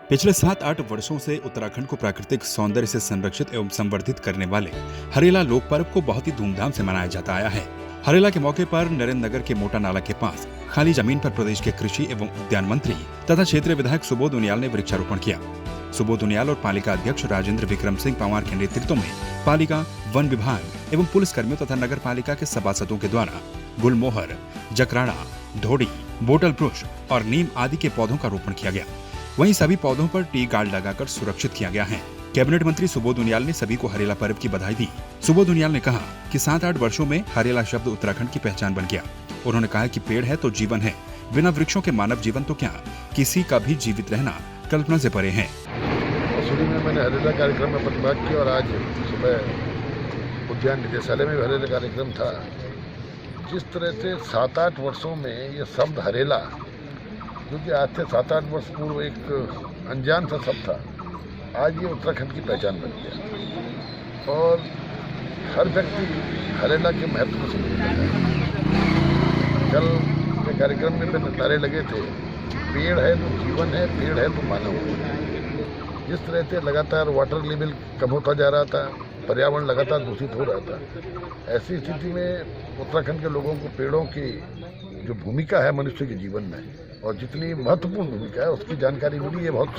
पिछले 7-8 वर्षों से उत्तराखंड को प्राकृतिक सौंदर्य से संरक्षित एवं संवर्धित करने वाले हरेला लोक पर्व को बहुत ही धूमधाम से मनाया जाता आया है। हरेला के मौके पर नरेंद्र नगर के मोटा नाला के पास खाली जमीन पर प्रदेश के कृषि एवं उद्यान मंत्री तथा क्षेत्रीय विधायक सुबोध उनियाल ने वृक्षारोपण किया। सुबोध उनियाल और पालिका अध्यक्ष राजेंद्र विक्रम सिंह पंवार के नेतृत्व में पालिका, वन विभाग एवं पुलिस कर्मियों तथा नगर पालिका के सभासदों के द्वारा गुलमोहर, जकराड़ा, ढोड़ी, बोटल वृक्ष और नीम आदि के पौधों का रोपण किया गया। वहीं सभी पौधों पर टी गार्ड लगाकर सुरक्षित किया गया है। कैबिनेट मंत्री सुबोध उनियाल ने सभी को हरेला पर्व की बधाई दी। सुबोध उनियाल ने कहा कि 7-8 वर्षों में हरेला शब्द उत्तराखंड की पहचान बन गया। उन्होंने कहा कि पेड़ है तो जीवन है, बिना वृक्षों के मानव जीवन तो क्या, किसी का भी जीवित रहना कल्पना से परे है। मसूरी में मैंने हरेला कार्यक्रम में प्रतिभाग किया और आज सुबह उद्यान निदेशालय में भी हरेला कार्यक्रम था। जिस तरह से 7-8 वर्षों में ये शब्द हरेला, क्योंकि आज से 7-8 वर्ष पूर्व एक अनजान सा शब्द था, आज ये उत्तराखंड की पहचान बन गया और हर व्यक्ति हरेला के महत्व को समझ रहा है। कल के कार्यक्रम में नारे लगे थे, पेड़ है तो जीवन है, पेड़ है तो मानव है। जिस तरह से लगातार वाटर लेवल कम होता जा रहा था, पर्यावरण लगातार दूषित हो रहा था, ऐसी स्थिति में उत्तराखंड के लोगों को पेड़ों की जो भूमिका है मनुष्य के जीवन में और जितनी महत्वपूर्ण भूमिका है उसकी जानकारी मिली। ये बहुत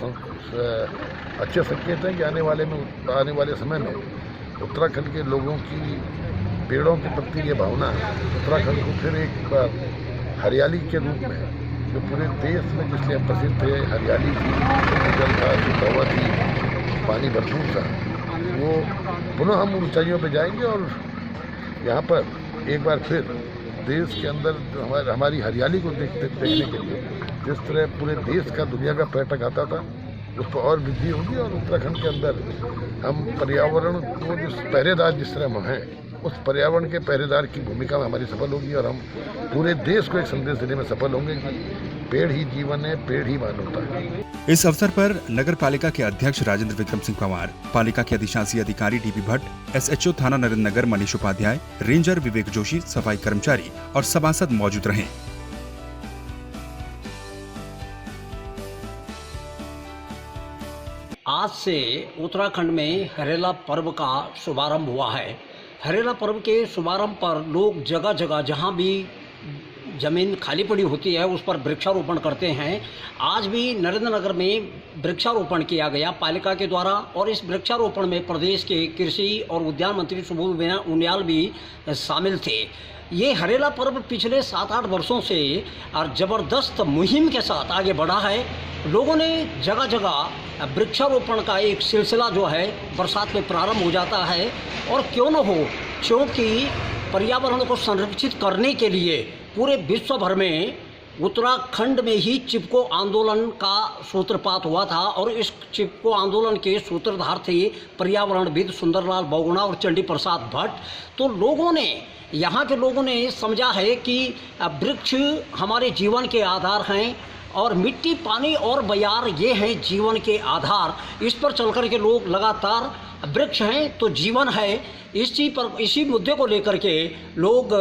अच्छे संकेत है कि आने वाले समय में उत्तराखंड के लोगों की पेड़ों के प्रति ये भावना उत्तराखंड को फिर एक बार हरियाली के रूप में, जो पूरे देश में जिसलिए हम प्रसिद्ध थे, हरियाली थी, जल था, शुद्ध हवा थी, पानी भरपूर था, वो पुनः हम ऊंचाइयों पे जाएंगे और यहाँ पर एक बार फिर देश के अंदर हमारी हरियाली को देखने के लिए जिस तरह पूरे देश का, दुनिया का पर्यटक आता था, उस पर और वृद्धि होगी और उत्तराखंड के अंदर हम पर्यावरण को जो पहरेदार जिस तरह हम हैं, उस पर्यावरण के पहरेदार की भूमिका में हमारी सफल होगी और हम पूरे देश को एक संदेश देने में सफल होंगे कि पेड़ ही जीवन है, पेड़ ही मानवता है। इस अवसर पर नगर पालिका के अध्यक्ष राजेंद्र विक्रम सिंह पंवार, पालिका के अधिशासी अधिकारी डीपी भट्ट, एसएचओ थाना नरेंद्र नगर मनीष उपाध्याय, रेंजर विवेक जोशी, सफाई कर्मचारी और सभासद मौजूद रहे। आज से उत्तराखंड में हरेला पर्व का शुभारंभ हुआ है। हरेला पर्व के शुभारंभ पर लोग जगह जगह जहां भी ज़मीन खाली पड़ी होती है उस पर वृक्षारोपण करते हैं। आज भी नरेंद्र नगर में वृक्षारोपण किया गया पालिका के द्वारा और इस वृक्षारोपण में प्रदेश के कृषि और उद्यान मंत्री सुबोध उनियाल भी शामिल थे। ये हरेला पर्व पिछले 7-8 वर्षों से और ज़बरदस्त मुहिम के साथ आगे बढ़ा है। लोगों ने जगह जगह वृक्षारोपण का एक सिलसिला जो है बरसात में प्रारंभ हो जाता है और क्यों न हो, क्योंकि पर्यावरण को संरक्षित करने के लिए पूरे विश्व भर में उत्तराखंड में ही चिपको आंदोलन का सूत्रपात हुआ था और इस चिपको आंदोलन के सूत्रधार थे पर्यावरणविद सुंदरलाल बहुगुणा और चंडी प्रसाद भट्ट। तो यहाँ के लोगों ने समझा है कि वृक्ष हमारे जीवन के आधार हैं और मिट्टी, पानी और बयार ये हैं जीवन के आधार। इस पर चलकर के लोग लगातार वृक्ष हैं तो जीवन है, इसी मुद्दे को लेकर के लोग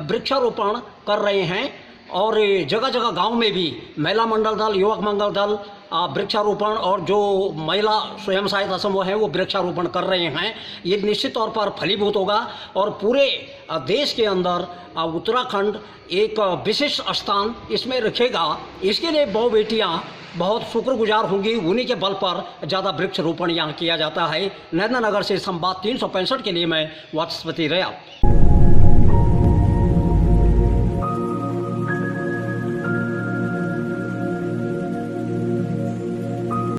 वृक्षारोपण कर रहे हैं और जगह जगह गांव में भी महिला मंडल दल, युवक मंगल दल वृक्षारोपण और जो महिला स्वयं सहायता समूह हैं वो वृक्षारोपण कर रहे हैं। ये निश्चित तौर पर फलीभूत होगा और पूरे देश के अंदर उत्तराखंड एक विशिष्ट स्थान इसमें रखेगा। इसके लिए बहु बेटियाँ बहुत शुक्रगुजार होंगी, उन्हीं के बल पर ज़्यादा वृक्षारोपण यहाँ किया जाता है। नरेंद्र नगर से संवाद 365 के लिए मैं वाचस्पति रहा।